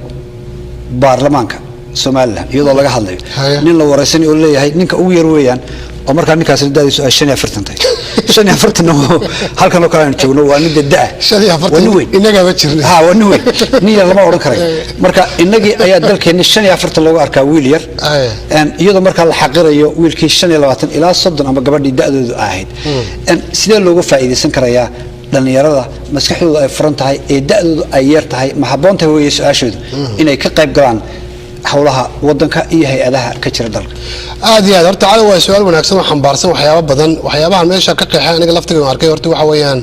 baarlamaanka Soomaaliland iyadoo laga hadlayo nin la wareysan oo leeyahay ninka ugu yar weeyaan oo markaa ninkaas da'diisu ay 45 halkan oo kale aan joogno waa nin da'a 45 inaga ba jirnay waa nin weyn nin lama oran karay marka inagii ayaa dalkeena 45 loogu arkaa wiil yar iyadoo markaa la xaqirayo wiilkii 25 ilaa 30 ama gabadhii da'doodu ahayd sidee looga faa'iideysan karayaa dhalinyarada maskaxdooda ay furan tahay ee da'doodu ay yar tahay ma haboonta weeye su'aashooda inay ka qayb galaan hawlaha wadanka iyo hay'adaha ka jira dalka aad iyo aad horta cali waa su'aal wanaagsan oo xambaarsan waxyaabo badan waxyaabaha meesha ka qeexay aniga laftiga arkay horta waxa weeyaan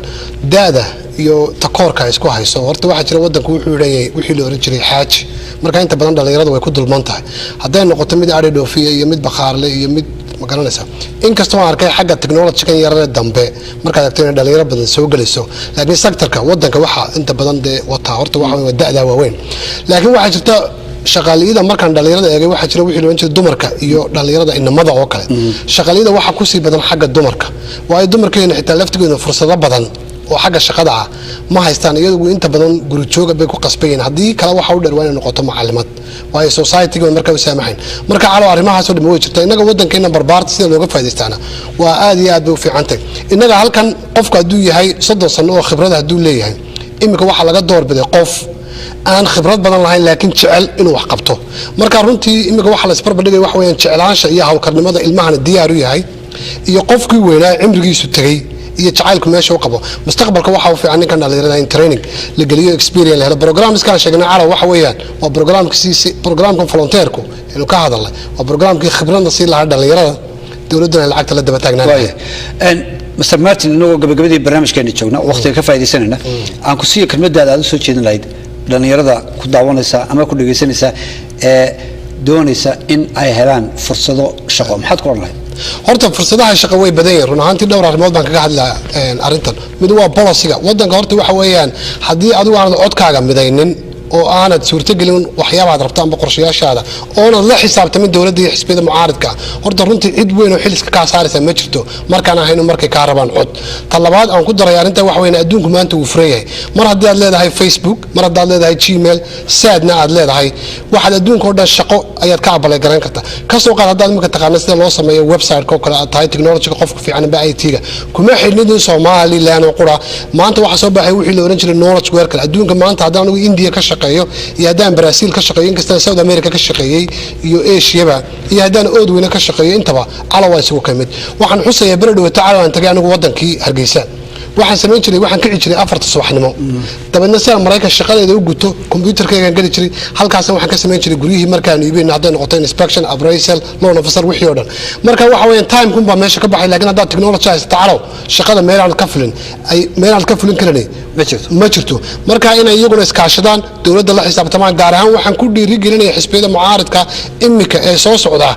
daada iyo takoorka isku hayso horta waxa jira wadanku wuxuu leeyahay wixii la oran jiray xaaji marka inta badan dhalinyarada way ku dulman tahay haday noqoto mid ari dhoofiye iyo mid bakhaarle iyo mid magaranaysa inkastoo aan arkay xagga technology-kan yarada dambe markaad aragto in dhalinyaro badan soo galayso laakiin sectorka wadanka waxa inta badan wata horta waxa weeye daada waaweyn laakiin waxa jirta shaqaaliyada markaan dhalinyarada eegay waxa jira wixii loo jeedo dumarka iyo dhalinyarada inamada oo kale shaqaaliyada waxa ku sii badan xagga dumarka waayo dumarkeena xitaa laftigeena fursado badan oo xagga shaqada ah ma haystaan iyagu inta badan guri jooga bay ku qasbayeen hadii kala waxa u dheer waa inay noqoto macallimad waayo society-ga markaa u saamaxayn marka calo arrimahaas oo dhan way jirtaa inaga wadankeena barbaarta sida looga faa'iideystaana waa aad iyo aad bay u fiicantay inaga halkan qofka haduu yahay 30 sano oo khibrad haduu leeyahay imika waxa laga doorbiday qof aan khibrad badan lahayn laakiin jecel inuu wax qabto marka runtii imika waxa la isbarbardhigay wax weeyaan jeclaansha iyo hawlkarnimada ilmahan diyaar u yahay iyo qofkii weynaa cimrigiisu tagay iyo jacaylku meesha u qabo mustaqbalka waxa uu fiican ninkan dhalinyarada in training la geliyo experience la helo programska sheegnay calo waxa weeyaan waa programka volunteerku inuu ka hadalay waa programkii khibradda si lahaa dhalinyarada dawladda lacagta la daba taagnaa Mr. Martin inuu gabagabadii barnaamijkeena joogna waqtiga ka faa'iideysanayna aan ku siiyo kelmadaada aad u soo jeedin lahayd dhalinyarada ku daawanaysa ama ku dhageysanaysa ee doonaysa in ay helaan fursado shaqo maxaad ku oran lahayd horta fursadaha shaqo way badan yihiin run ahaantii dhowr arrimood baan kaga hadlaa arintan mid waa policy-ga wadanka horta waxa weeyaan haddii adigu aanad codkaaga midaynin oo aanad suurtagelin waxyaabaad rabto ama qorshayaashaada oonad la xisaabtamin dawladda iyo xisbiyada mucaaridka horta runtii cid weyn oo xiliska ka saaraysa ma jirto markaan ahayno markay ka rabaan cod talabaad aan ku daray arinta wax weyn adduunku maanta uu furan yahay mar haddii aad leedahay Facebook mar haddii aad leedahay Gmail saadna aad leedahay waxaad adduunka oo dhan shaqo ayaad ka abalay garan kartaa ka soo qaad haddaad imika taqaano sida loo sameeyo website-ka oo kale aad tahay technology-ga qofku fiican ba IT-ga kuma xidhnidin Soomaaliland oo qura maanta waxa soo baxay wixii la oran jiray knowledge worker adduunka maanta haddaan anigu India ka shaqeeyo iyo haddaan Brazil ka shaqeeyo inkasta South America ka shaqeeyay iyo Asia iyo haddaan Oodweyne ka shaqeeyo intaba calawa isugu kamid waxaan xusayaa baradhow tacaalo aan tagay anigu wadankii Hargeysa waxaan sameyn jiray waxaan kici jiray 4 subaxnimo dabadna si aan Mareykan shaqadeeda u guto computerkayga gali jiray halkaas waxaan ka sameyn jiray guriyihii markaan iibin hadday noqoto inspection appraisal loan officer wixii oo dhan marka waxa weeyaan time kun baa meesha ka baxay laakiin hadda technology tacaalo shaqada meelaha ka fulin ay meelaha ka fulin karanay ma jirto marka inay iyaguna iskaashadaan dawladda la xisaabtamaan gaar ahaan waxaan ku dhiirigelinayaa xisbiyada mucaaridka imika ee soo socda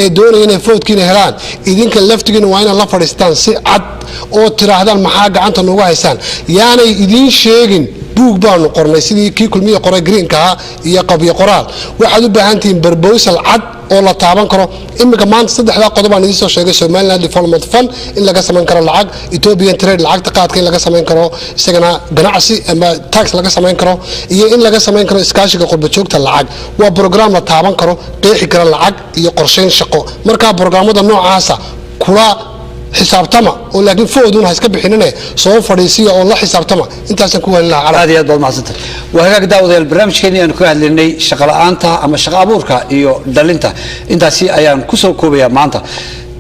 ee doonaya inay foodkiina helaan idinka laftigiina waa inay la fadhiistaan si cad oo tiraahdaan maxaa gacanta noogu haysaan yaanay idin sheegin buug baanu qornay sidii kii kulmiye qoray greenka iyo qabiyo qoraal waxaad u baahan tihiin proposal cad oo la taaban karo imika maanta saddexda qodob aan idin soo sheegay Somaliland Development Fund in laga sameyn karo lacag Ethiopian Trade lacagta qaadka in laga sameyn karo isagana ganacsi ama tax laga sameyn karo iyo in laga sameyn karo iskaashiga qurba joogta lacag waa program la taaban karo qeexi karo lacag iyo qorsheyn shaqo marka programada noocaasa kula xisaabtama oo laakiin fooduna iska bixinane soo fadhiisiyo oo la xisaabtama intaas ku wali lahaa aad iyo aad baad mahadsantahay waa hagaag daawadeel barnaamijkeeni aan ku hadlaynay shaqo la'aanta ama shaqo abuurka iyo dhalinta intaasi ayaan ku soo koobayaa maanta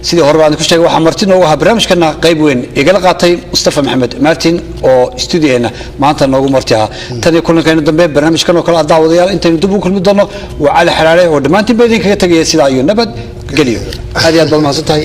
sidii hore baan ku sheegay waxa marti noogu ahaa barnaamijkana qayb weyn igala qaatay Mustafa Maxamed Martin oo studio-na maanta noogu marti ah tan iyo kulankeena dambe barnaamijkan oo kala daawadayaal intaynu dib u kulmi doono waa Cali Xaraare oo dhamaantiin idin kaga tagay sida iyo nabad geliyo aad iyo aad baad mahadsantahay